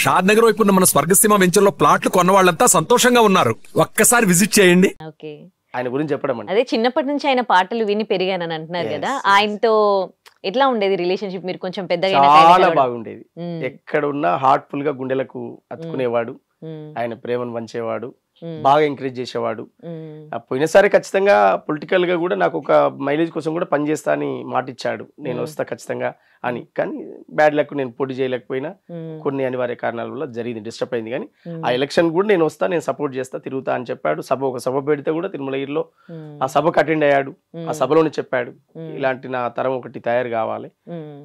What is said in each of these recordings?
షాద్ నగర్ వైపు ఉన్న మన స్వర్గసీమ వెంచర్ లో ప్లాట్లు కొన్న వాళ్ళంతా సంతోషంగా ఉన్నారు. ఒక్కసారి విజిట్ చేయండి. ఆయన గురించి చెప్పడం అంటే అదే చిన్నప్పటి నుంచి ఆయన పాటలు విని పెరిగానని అంటున్నారు కదా, ఆయనతో ఎట్లా ఉండేది రిలేషన్షిప్? మీరు కొంచెం పెద్దగా చాలా బాగుండేది. ఎక్కడ ఉన్నా హార్ట్ఫుల్ గా గుండెలకు అతుకునేవాడు, ఆయన ప్రేమను పంచేవాడు, బాగా ఎంకరేజ్ చేసేవాడు. పోయినసారి ఖచ్చితంగా పొలిటికల్ గా కూడా నాకు ఒక మైలేజ్ కోసం కూడా పనిచేస్తా అని మాట ఇచ్చాడు, నేను వస్తా ఖచ్చితంగా అని. కానీ బ్యాడ్ లక్, నేను పోటీ చేయలేకపోయినా కొన్ని అనివార్య కారణాల వల్ల జరిగింది, డిస్టర్బ్ అయింది. కానీ ఆ ఎలక్షన్ కూడా నేను వస్తా, నేను సపోర్ట్ చేస్తా, తిరుగుతా అని చెప్పాడు. ఒక సభ పెడితే కూడా తిరుమలగిరిలో ఆ సభకు అటెండ్ అయ్యాడు. ఆ సభలోనే చెప్పాడు, ఇలాంటి నా తరం ఒకటి తయారు కావాలి,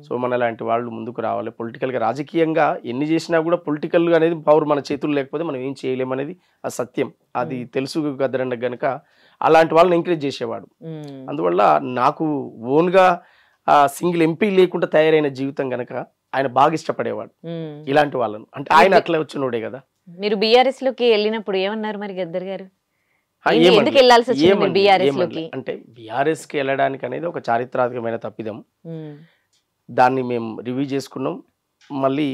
సో మన లాంటి వాళ్ళు ముందుకు రావాలి. పొలిటికల్ గా రాజకీయంగా ఎన్ని చేసినా కూడా పొలిటికల్ గా అనేది పవర్ మన చేతుల్లో లేకపోతే మనం ఏం చేయలేమనేది ఆ సత్యం. అది తెలుసు గద్దరన్న గనక అలాంటి వాళ్ళని ఎంకరేజ్ చేసేవాడు. అందువల్ల నాకు ఓన్ గా సింగిల్ ఎంపీ లేకుండా తయారైన జీవితం గనక ఆయన బాగా ఇష్టపడేవాడు ఇలాంటి వాళ్ళను. అంటే ఆయన అట్లా వచ్చినోడే కదా. మీరు బీఆర్ఎస్ లోకి వెళ్ళినప్పుడు ఏమన్నారు మరి గద్దర్ గారు? ఎందుకు వెళ్ళాల్సి వచ్చింది బీఆర్ఎస్ లోకి? అంటే బీఆర్ఎస్ కి వెళ్ళడానికి అనేది ఒక చారిత్రాత్మకమైన తప్పిదం. దాన్ని మేము రివ్యూ చేసుకున్నాం, మళ్ళీ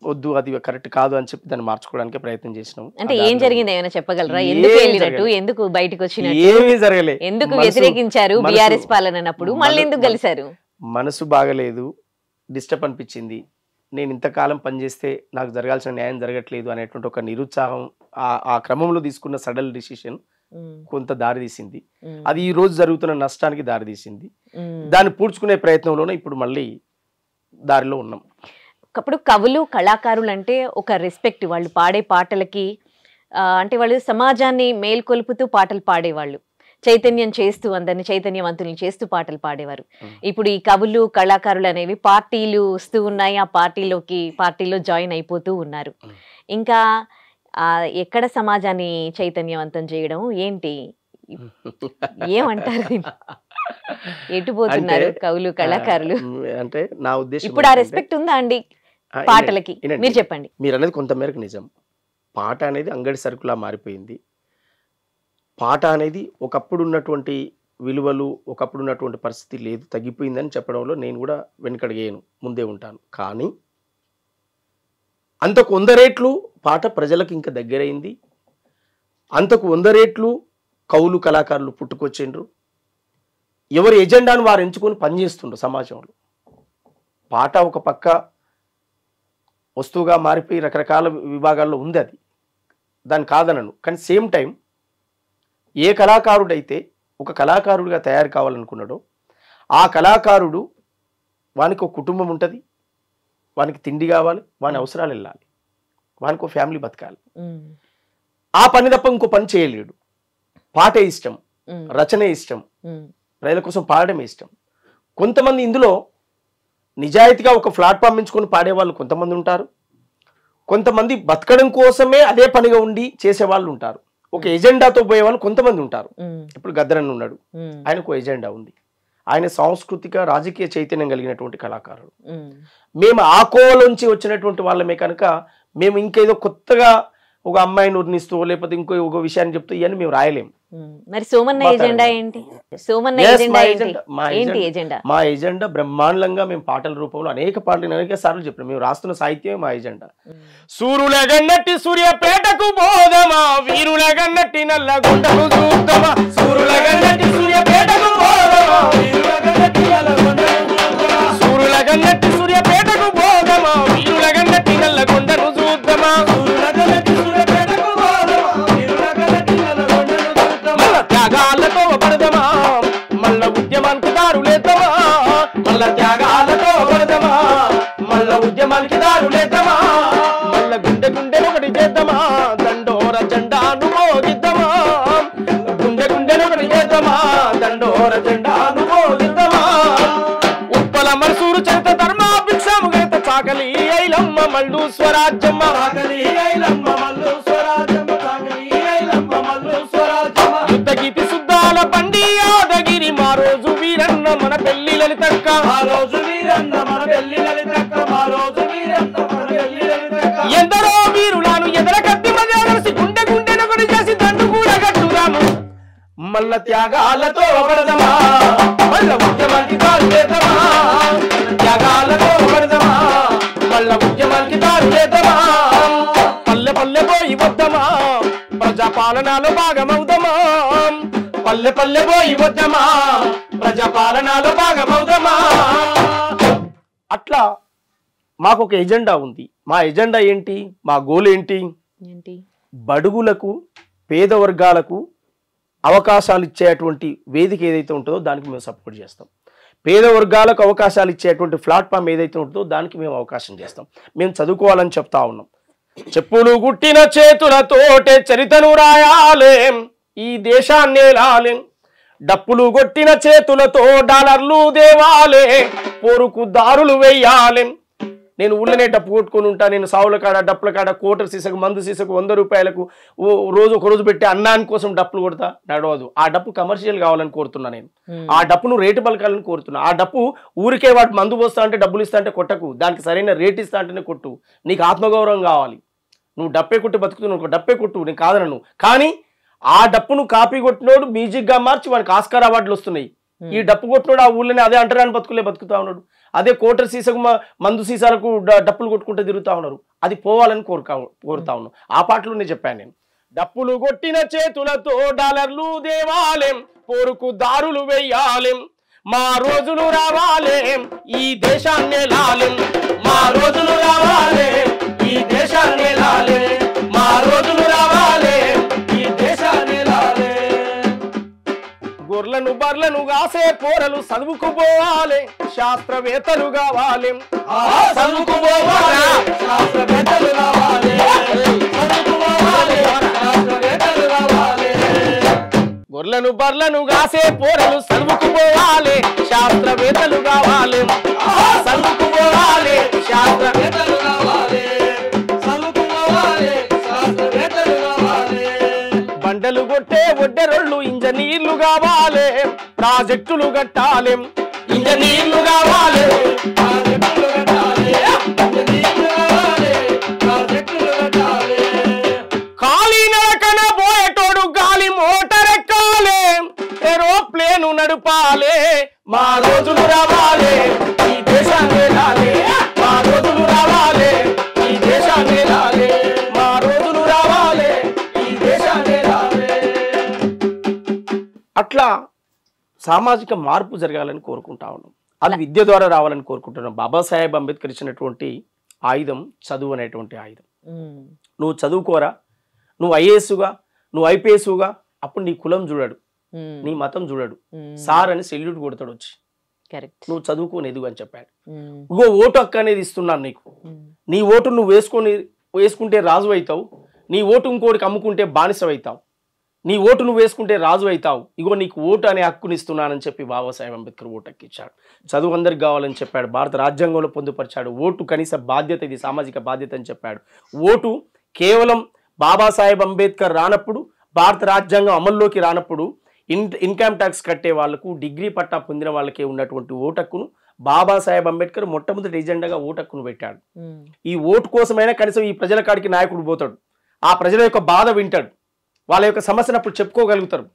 వద్దు అది కరెక్ట్ కాదు అని చెప్పి దాన్ని మార్చుకోవడానికి ప్రయత్నం చేసినాం. అంటే ఏం జరిగింది ఏమైనా చెప్పగలరా? ఎందుకు వెళ్ళినట్టు, ఎందుకు బయటకు వచ్చినట్టు, ఏమీ జరగలేదు, ఎందుకు వ్యతిరేకించారు బీఆర్ఎస్ పాలనప్పుడు, మళ్ళీ ఎందుకు కలిశారు? మనసు బాగలేదు, డిస్టర్బ్ అనిపించింది, నేను ఇంతకాలం పనిచేస్తే నాకు జరగాల్సిన న్యాయం జరగట్లేదు అనేటువంటి ఒక నిరుత్సాహం, ఆ క్రమంలో తీసుకున్న సడల్ డిసిషన్ కొంత దారి తీసింది. అది ఈ రోజు జరుగుతున్న నష్టానికి దారి తీసింది. దాన్ని పూడ్చుకునే ప్రయత్నంలోనే ఇప్పుడు మళ్ళీ దారిలో ఉన్నాం. ఒకప్పుడు కవులు కళాకారులు అంటే ఒక రెస్పెక్ట్, వాళ్ళు పాడే పాటలకి అంటే వాళ్ళు సమాజాన్ని మేల్కొల్పుతూ పాటలు పాడేవాళ్ళు, చైతన్యం చేస్తూ అందరిని చైతన్యవంతుల్ని చేస్తూ పాటలు పాడేవారు. ఇప్పుడు ఈ కవులు కళాకారులు అనేవి పార్టీలు వస్తూ ఉన్నాయి, ఆ పార్టీలో జాయిన్ అయిపోతూ ఉన్నారు. ఇంకా ఎక్కడ సమాజాన్ని చైతన్యవంతం చేయడం ఏంటి, ఏమంటారు? ఎటు పోతున్నారు కవులు కళాకారులు? అంటే నా ఉద్దేశం ఇప్పుడు ఆ రెస్పెక్ట్ ఉందా అండి పాటలకి? మీరు చెప్పండి. మీరు అనేది కొంతమేరకు నిజం. పాట అనేది అంగడి సరుకులా మారిపోయింది. పాట అనేది ఒకప్పుడు ఉన్నటువంటి విలువలు, ఒకప్పుడు ఉన్నటువంటి పరిస్థితి లేదు, తగ్గిపోయిందని చెప్పడంలో నేను కూడా వెనుకడిగేయను, ముందే ఉంటాను. కానీ అంతకు 100 రెట్లు పాట ప్రజలకు ఇంకా దగ్గరైంది. అంతకు 100 రెట్లు కవులు కళాకారులు పుట్టుకొచ్చిండ్రు. ఎవరి ఎజెండాను వారు ఎంచుకొని పనిచేస్తుండ్రు సమాజంలో. పాట ఒక పక్క వస్తువుగా మారిపోయి రకరకాల విభాగాల్లో ఉంది, అది దాన్ని కాదనను. కానీ సేమ్ టైం ఏ కళాకారుడైతే ఒక కళాకారుడిగా తయారు కావాలనుకున్నాడో ఆ కళాకారుడు, వానికి ఒక కుటుంబం ఉంటుంది, వానికి తిండి కావాలి, వాని అవసరాలు వెళ్ళాలి, వానికి ఒక ఫ్యామిలీ బతకాలి. ఆ పని తప్ప ఇంకో పని చేయలేడు. పాటే ఇష్టం, రచనే ఇష్టం, ప్రజల కోసం పాడడమే ఇష్టం. కొంతమంది ఇందులో నిజాయితీగా ఒక ప్లాట్ఫామ్ ఎంచుకొని పాడేవాళ్ళు కొంతమంది ఉంటారు. కొంతమంది బతకడం కోసమే అదే పనిగా ఉండి చేసేవాళ్ళు ఉంటారు. ఒక ఎజెండాతో పోయే వాళ్ళు కొంతమంది ఉంటారు. ఇప్పుడు గద్దరన్న ఉన్నాడు, ఆయనకు ఎజెండా ఉంది, ఆయన సాంస్కృతిక రాజకీయ చైతన్యం కలిగినటువంటి కళాకారుడు. మేము ఆ కోవలోంచి వచ్చినటువంటి వాళ్ళమే కనుక మేము ఇంకేదో కొత్తగా ఒక అమ్మాయిని వర్ణిస్తూ లేకపోతే ఇంకో ఒక విషయాన్ని చెప్తూ ఇవన్నీ మేము రాయలేము. మరి సోమన్న ఎజెండా ఏంటి? మా ఎజెండా బ్రహ్మాండంగా మేము పాటల రూపంలో అనేక పాటలు అనేక సార్లు చెప్పినాం. మేము రాస్తున్న సాహిత్యమే మా ఎజెండా. సూర్యులగన్నట్టి సూర్యపేటకు బోధమా, వీరులగన్నట్టి నల్లగొండకు చూద్దామా, సూర్యులగన్నట్టి సూర్యపేటకు బోధమా, వీరులగన్నట్టి నల్లగొండకు చూద్దామా, సూర్యులగన్నట్టి సూర్యపేటకు బోధమా, వీరులగన్నట్టి నల్లగొండను చూద్దామా, సూర్యులగన్నట్టి సూర్యపేటకు బోధమా, వీరులగన్నట్టి నల్లగొండను చూద్దామా, త్యాగాలతో పడదమా, మల్ల ఉద్యమానికి దారులేద్దామా, మల్ల త్యాగాలతో పడదమా, మల్ల ఉద్యమానికి దారులేద్దామా, మల్ల గుండె గుండెను ఒకటి చేద్దామా, దండోర జెండాను మోగిద్దామా, గుండె గుండెను ఒకటి చేద్దామా, దండోర జెండాను మోగిద్దామా, ఉప్పల మరుసూరు చరిత ధర్మ భిక్షము గీత చాకలి ఐలమ్మ మల్లు స్వరాజ్యమ్మ, చాకలి ఐలమ్మ మల్లు స్వరాజ్యమ్మ, చాకలి ఐలమ్మ మల్లు స్వరాజ్యమ్మ, యుద్ధ గీతి శుద్ధాల బండి యాదగిరి మా రోజు వీరన్న మన పెళ్లి లలితక్క, మా రోజు వీరన్న మన పెళ్లి లలితక్క, మా రోజు వీరన్న మన పెళ్లి లలితక్క, ఎందరో వీరులను ఎదర కత్తి మధ్య గుండె గుండెను ఒకటి చేసి దండు కూడా కట్టుదాము, మల్ల త్యాగాలతో పడదమా, మల్ల ఉద్యమానికి దారు చేద్దామా, త్యాగాలతో పడదమా, మల్ల ఉద్యమానికి దారు చేద్దామా, ప్రజాపాలనలో భాగమవుదమా, పల్లె పల్లె పోయి వద్దమా, ప్రజాపాలనలో భాగమవుదమా. అట్లా మాకు ఒక ఎజెండా ఉంది. మా ఎజెండా ఏంటి, మా గోల్ ఏంటి? బడుగులకు పేద వర్గాలకు అవకాశాలు ఇచ్చేటువంటి వేదిక ఏదైతే ఉంటుందో దానికి మేము సపోర్ట్ చేస్తాం. పేద వర్గాలకు అవకాశాలు ఇచ్చేటువంటి ప్లాట్ఫామ్ ఏదైతే ఉంటుందో దానికి మేము అవకాశం చేస్తాం. మేము చదువుకోవాలని చెప్తా ఉన్నాం. చెప్పులు గుట్టిన చేతులతోటే చరితను రాయాలేం, ఈ దేశాన్ని ఏలాలేం. డప్పులు కొట్టిన చేతులతో డాలర్లు దేవాలే, పోరుకు దారులు వెయ్యాలేం. నేను ఊళ్ళనే డప్పు కొట్టుకొని ఉంటా. నేను సావుల కాడ డప్పుల కాడ కోటర్ సీసకు మందు సీసకు 100 రూపాయలకు రోజు ఒక రోజు పెట్టి అన్నాని కోసం డప్పులు కొడతా, నడవదు. ఆ డప్పు కమర్షియల్ కావాలని కోరుతున్నా. నేను ఆ డప్పును రేటు పలకాలని కోరుతున్నా. ఆ డప్పు ఊరికే వాడు మందు పోస్తా అంటే డబ్బులు ఇస్తా అంటే కొట్టకు, దానికి సరైన రేట్ ఇస్తా అంటేనే కొట్టు. నీకు ఆత్మగౌరవం కావాలి. నువ్వు డప్పే కొట్టి బతుకుతున్నావు, డప్పే కొట్టు, నేను కాదనను. కానీ ఆ డప్పును కాపీ కొట్టినోడు మ్యూజిక్గా మార్చి వాడికి ఆస్కార్ అవార్డులు వస్తున్నాయి. ఈ డప్పు కొట్టినోడు ఆ ఊళ్ళోనే అదే అంటరాని బతుకుతా ఉన్నాడు. అదే కోటర్ సీసకు మందు సీసాలకు డప్పులు కొట్టుకుంటూ తిరుగుతా ఉన్నారు. అది పోవాలని కోరుతా ఉన్నాను. ఆ పాటలోనే చెప్పాను నేను. డప్పులు కొట్టిన చేతులతో డాలర్లు దేవాలేం, పోరుకు దారులు వెయ్యాలేం. మా రోజులు రావాలేం, ఈ దేశాన్ని లాలేం. మా రోజులు రావాలేం, ఈ దేశాన్ని లాలేం. మా రోజులు రావాలేం, ఈ దేశాన్ని లాలేం. గొర్రెలను బర్లను కాసే పోరలు చదువుకుపోవాలి, శాస్త్రవేత్తలు కావాలి. చదువుకుపోవాలి, శాస్త్రవేత్తలు కావాలి. గొర్రెలను బర్లను కాసే పోరలు చదువుకుపోవాలి, శాస్త్రవేత్తలు కావాలి. చదువుకుపోవాలి, శాస్త్రవేత్తలు కావాలి. చదువుకుపోవాలి, శాస్త్రవేత్తలు కావాలి. బండలు కొట్టే ఒడ్డెరొళ్ళు ఇంజనీర్లు కావాలి, ప్రాజెక్టులు కట్టాలి. ఇంజనీర్లు కావాలి, ప్రాజెక్టులు కట్టాలి. ఇంజనీర్లు కావాలి, ప్రాజెక్టులు కట్టాలి. ఖాళీ నడకన పోయేటోడు గాలి మోటార్ ఎక్కాలి, ఏరోప్లేను నడపాలి. మా రోజులు రావాలి, ఈ దేశాన్ని లాలే. మా రోజులు రావాలి, ఈ దేశాన్ని లాలే. మా రోజులు రావాలి, ఈ దేశాన్ని లాలే. అట్లా సామాజిక మార్పు జరగాలని కోరుకుంటా ఉన్నాం. అది విద్య ద్వారా రావాలని కోరుకుంటున్నాం. బాబాసాహెబ్ అంబేద్కర్ ఇచ్చినటువంటి ఆయుధం చదువు అనేటువంటి ఆయుధం. నువ్వు చదువుకోరా, నువ్వు ఐఏఎస్గా, నువ్వు ఐపీఎస్గా, అప్పుడు నీ కులం చూడడు, నీ మతం చూడడు, సార్ అని సెల్యూట్ కొడతాడు వచ్చి. నువ్వు చదువుకోని ఎదుగు అని చెప్పాడు. ఇగో ఓటు హక్కు అనేది ఇస్తున్నాను నీకు. నీ ఓటు నువ్వు వేసుకుంటే రాజు అవుతావు, నీ ఓటు ఇంకోటికి అమ్ముకుంటే బానిస అవుతావు. నీ ఓటు నువ్వు వేసుకుంటే రాజు అవుతావు. ఇగో నీకు ఓటు అనే హక్కుని ఇస్తున్నానని చెప్పి బాబాసాహెబ్ అంబేద్కర్ ఓటు హక్కు ఇచ్చాడు. చదువు అందరికి కావాలని చెప్పాడు. భారత రాజ్యాంగంలో పొందుపరిచాడు. ఓటు కనీస బాధ్యత, ఇది సామాజిక బాధ్యత అని చెప్పాడు. ఓటు కేవలం బాబాసాహెబ్ అంబేద్కర్ రానప్పుడు, భారత రాజ్యాంగం అమల్లోకి రానప్పుడు ఇన్కమ్ ట్యాక్స్ కట్టే వాళ్లకు, డిగ్రీ పట్టా పొందిన వాళ్ళకే ఉన్నటువంటి ఓటు హక్కును బాబాసాహెబ్ అంబేద్కర్ మొట్టమొదటి ఎజెండాగా ఓటు హక్కును పెట్టాడు. ఈ ఓటు కోసమైనా కనీసం ఈ ప్రజల కాడికి నాయకుడు పోతాడు, ఆ ప్రజల యొక్క బాధ వింటాడు, వాళ్ళ యొక్క సమస్యను అప్పుడు చెప్పుకోగలుగుతారు.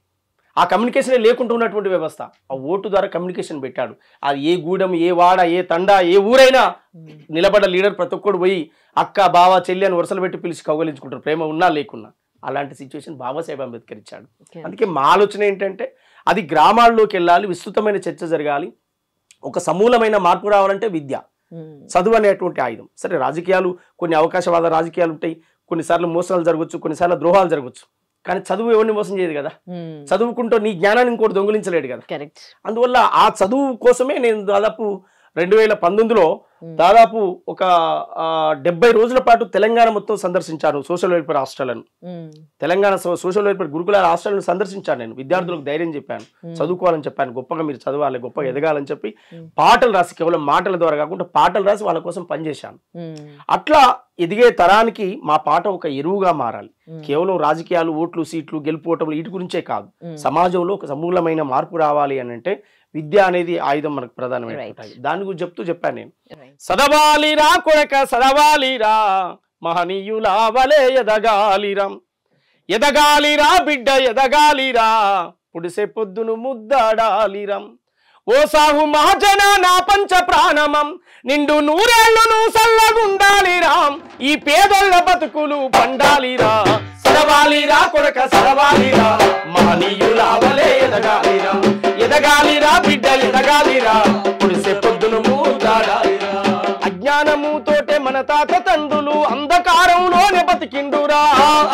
ఆ కమ్యూనికేషన్ లేకుండా ఉన్నటువంటి వ్యవస్థ ఆ ఓటు ద్వారా కమ్యూనికేషన్ పెట్టాడు. అది ఏ గూడెం, ఏ వాడ, ఏ తండా, ఏ ఊరైనా నిలబడ్డ లీడర్ ప్రతి ఒక్కడు పోయి అక్క, బావ, చెల్లి అని వరుసలు పెట్టి పిలిచి కౌగలించుకుంటారు, ప్రేమ ఉన్నా లేకున్నా. అలాంటి సిచ్యువేషన్ బాబాసాహెబ్ అంబేద్కర్ ఇచ్చాడు. అందుకే మా ఆలోచన ఏంటంటే అది గ్రామాల్లోకి వెళ్ళాలి, విస్తృతమైన చర్చ జరగాలి. ఒక సమూలమైన మార్పు రావాలంటే విద్య, చదువు అనేటువంటి ఆయుధం. సరే, రాజకీయాలు, కొన్ని అవకాశవాద రాజకీయాలు ఉంటాయి, కొన్నిసార్లు మోసాలు జరగవచ్చు, కొన్నిసార్లు ద్రోహాలు జరగవచ్చు. కానీ చదువు ఎవరిని మోసం చేయదు కదా. చదువుకుంటూ నీ జ్ఞానాన్ని ఇంకోటి దొంగిలించలేడు కదా. అందువల్ల ఆ చదువు కోసమే నేను దాదాపు 2019లో దాదాపు ఒక 70 రోజుల పాటు తెలంగాణ మొత్తం సందర్శించాను. సోషల్ వెల్ఫేర్ హాస్టళ్లను, తెలంగాణ సోషల్ వెల్ఫేర్ గురుకుల హాస్టళ్లను సందర్శించాను. నేను విద్యార్థులకు ధైర్యం చెప్పాను, చదువుకోవాలని చెప్పాను, గొప్పగా మీరు చదవాలి, గొప్పగా ఎదగాలని చెప్పి పాటలు రాసి, కేవలం మాటల ద్వారా కాకుండా పాటలు రాసి వాళ్ళ కోసం పనిచేశాను. అట్లా ఎదిగే తరానికి మా పాట ఒక ఎరువుగా మారాలి. కేవలం రాజకీయాలు, ఓట్లు, సీట్లు, గెలుపోవటం వీటి గురించే కాదు. సమాజంలో ఒక సమూలమైన మార్పు రావాలి అని అంటే విద్య అనేది ఆయుధం మనకు ప్రధానమైన. దాని గురించి చెప్పాను నేను. సదవాలిరా కొడక సదవాలిరా, మహనీయుల వలె ఎదగాలిరా, ఎదగాలిరా బిడ్డ ఎదగాలిరా, పుడిసే పొద్దును ముద్దాడాలిరా. ఓ సాహు మహాజన నా పంచ ప్రాణమం, నిండు నూరేళ్లు నువ్వు సల్లగుండాలిరా, ఈ పేదోళ్ళ బతుకులు పండాలిరా. సరవాలిరా కొడక సరవాలిరా మహనీయులావలే ఎదగాలిరా ఎదగాలిరా బిడ్డ ఎదగాలిరా పుడిసే పొద్దును మూదాడాలిరా అజ్ఞానముతోటే మన తాత తండ్రులు అంధకారంలోనే బతికిండురా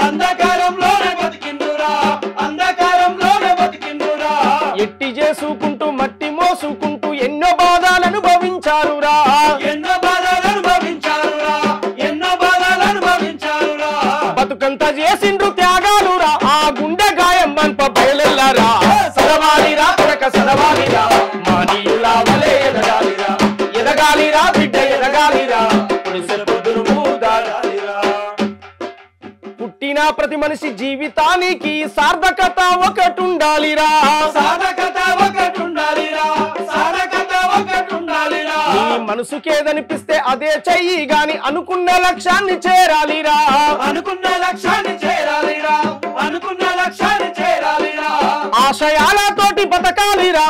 అంధకారంలోనే బతికిండురా అంధకారంలోనే బతికిండురా ఎట్టి చేసుకుంటూ మట్టి మోసుకుంటూ ఎన్నో బాధలు అనుభవించారురా ఎన్నో బాధలు అనుభవించారురా ఎన్నో బాధలు అనుభవించారురా బతుకంతా చేసిండ్రు త్యాగాలురా ఆ గుండె గాయం మన్ప బయలెల్లారా సరవాలిరా కొడక సరవాలిరా మహనీయులావలే ఎదగాలిరా ఎదగాలిరా బిడ్డ ఎదగాలిరా పుడిసె పొద్దును మూదాడాలిరా పుట్టిన ప్రతి మనిషి జీవితానికి సార్థకత ఒకటుండాలిరా సార్థకత ఒకటుండాలిరా సార్థకత ఒకటుండాలిరా నీ మనసుకేదనిపిస్తే అదే చెయ్యి గాని అనుకున్న లక్ష్యాన్ని చేరాలిరా అనుకున్న లక్ష్యాన్ని చేరాలిరా అనుకున్న లక్ష్యాన్ని చేరాలిరా ఆశయాలతోటి బతకాలిరా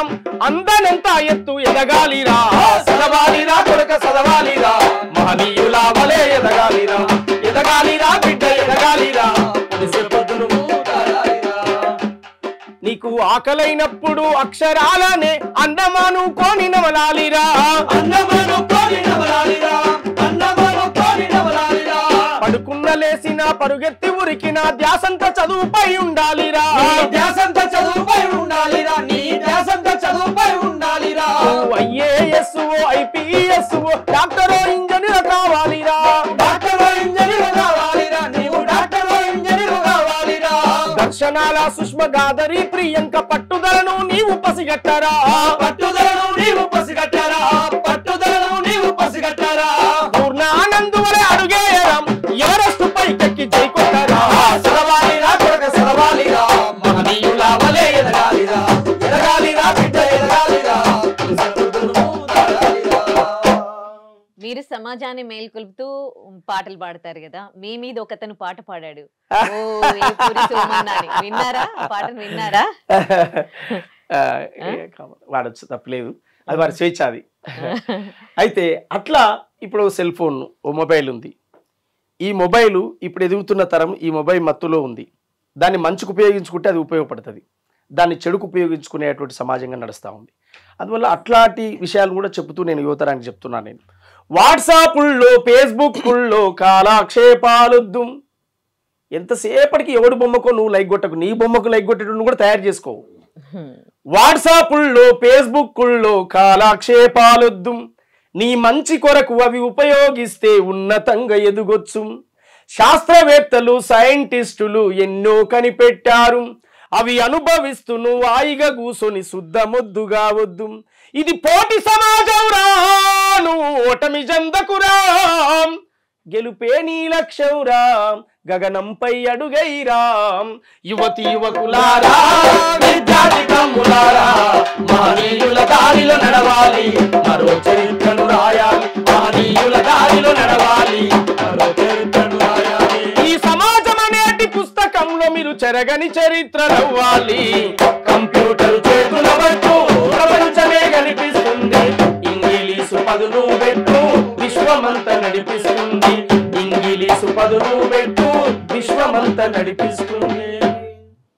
అందనంత ఎత్తు ఎదగాలిరా సదవాలిరా కొడక సదవాలిరా మహనీయులావలే ఎదగాలిరా ఎదగాలిరా బిడ్డ ఎదగాలిరా పొద్దును మూదాడాలిరా నీకు ఆకలైనప్పుడు అక్షరాలనే అన్నమాను కోని నవలాలిరా అన్నమాను కోని నవలాలిరా అన్నమాను కోని నవలాలిరా పడుకున్న లేసిన పరుగెత్తి ఉరికిన ధ్యాసంత చదువుపై ఉండాలిరా ధ్యాసంత చదువుపై ఉండాలిరా నీ ధ్యాసంత చదువుపై ఉండాలిరా ఐఏఎస్ ఐపీఎస్ డాక్టర్ ఇంజనీర్ కావాలిరా డాక్టర్ ఇంజనీర్ కావాలిరా నీవు డాక్టర్ ఇంజనీర్ కావాలిరా దర్శనాల సుష్మ గాదరి ప్రియాంక పట్టుదలను నీవు పసిగట్టరా పట్టుదలను నీవు పసిగట్టరా పట్టుదలను నీవు పసిగట్టరా పూర్ణానందు వలె అడుగేయరం ఎవరెస్ట్ పైకెక్కి జై కొట్టరా సరవాలిరా కొడక సరవాలిరా మహనీయులావలే ఎదగాలిరా ఎదగాలిరా బిడ్డ ఎదగాలిరా మీరు సమాజాన్ని మేల్కొల్పుతూ పాటలు పాడతారు కదా మీ మీద ఒకతను పాట పాడాడు ఓ ఏ పూరి సోమన్న అని. విన్నారా ఆ పాటను విన్నారా వాడచ్చు తప్పలేదు అది వారి స్వేచ్ఛ అది అయితే అట్లా ఇప్పుడు సెల్ ఫోన్ ఓ మొబైల్ ఉంది ఈ మొబైల్ ఇప్పుడు ఎదుగుతున్న తరం ఈ మొబైల్ మత్తులో ఉంది దాన్ని మంచుకు ఉపయోగించుకుంటే అది ఉపయోగపడుతుంది దాన్ని చెడుకు ఉపయోగించుకునేటువంటి సమాజంగా నడుస్తూ ఉంది అందువల్ల అట్లాంటి విషయాలు కూడా చెప్తూ నేను యువతరానికి చెప్తున్నాను నేను వాట్సాప్ల్లో ఫేస్బుక్ల్లో కాలక్షేపాలొద్దు ఎంతసేపటికి ఎవడు బొమ్మకో నువ్వు లైక్ కొట్టకు నీ బొమ్మకు లైక్ కొట్టేటప్పుడు కూడా తయారు చేసుకో వాట్సాప్ల్లో ఫేస్బుక్ల్లో కాలక్షేపాలొద్దు నీ మంచి కొరకు అవి ఉపయోగిస్తే ఉన్నతంగా ఎదుగొచ్చు శాస్త్రవేత్తలు సైంటిస్టులు ఎన్నో కనిపెట్టారు అవి అనుభవిస్తూ నువ్వు హాయిగా కూసొని శుద్ధమొద్దుగా వద్దు ఇది పోటీ సమాజం రా నువ్వు ఓటమి జందకురా గెలుపే నీ లక్ష్యం రా గగనంపై అడుగైరా యువతి యువకులారా విద్యార్థి తమ్ములారా మహనీయుల దారిలో నడవాలి మరో చరిత్రను రాయాలి మహనీయుల దారిలో నడవాలి మరో చరిత్రను రాయాలి ఈ సమాజం అనేటి పుస్తకంలో మీరు చెరగని చరిత్రలవ్వాలి కంప్యూటర్ చేతుల వరకు ప్రపంచమే కనిపిస్తుంది ఇంగ్లీషు పదులు పెట్టు విశ్వమంతా నడిపిస్తుంది ఇంగ్లీషు పదులు పెట్టు విశ్వమంతా నడిపిస్తుంది